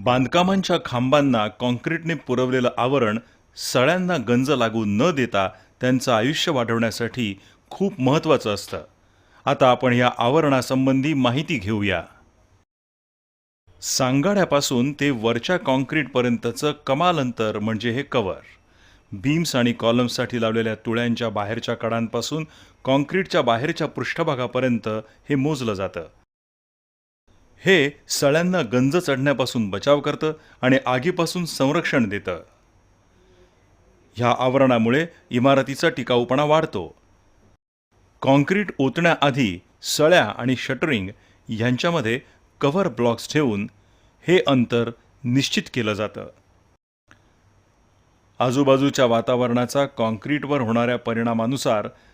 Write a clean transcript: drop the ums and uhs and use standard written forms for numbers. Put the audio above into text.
बांधकामांच्या खांबांना काँक्रीटने पुरवलेलं आवरण सळ्यांना गंज लागू न देता त्यांचं आयुष्य वाढवण्यासाठी खूप महत्त्वाचं असतं. आता आपण या आवरणासंबंधी माहिती घेऊया. सांगाड्यापासून ते वरच्या काँक्रीटपर्यंतचं कमाल अंतर म्हणजे हे कव्हर. बीम्स आणि कॉलम्ससाठी लावलेल्या तुळ्यांच्या बाहेरच्या कडांपासून काँक्रीटच्या बाहेरच्या पृष्ठभागापर्यंत हे मोजलं जातं. हे सळ्यांना गंज चढण्यापासून बचाव करतं आणि आगीपासून संरक्षण देतं. ह्या आवरणामुळे इमारतीचा टिकाऊपणा वाढतो. काँक्रीट ओतण्याआधी सळ्या आणि शटरिंग यांच्यामध्ये कव्हर ब्लॉक्स ठेवून हे अंतर निश्चित केलं जातं. आजूबाजूच्या वातावरणाचा काँक्रीटवर होणाऱ्या परिणामानुसार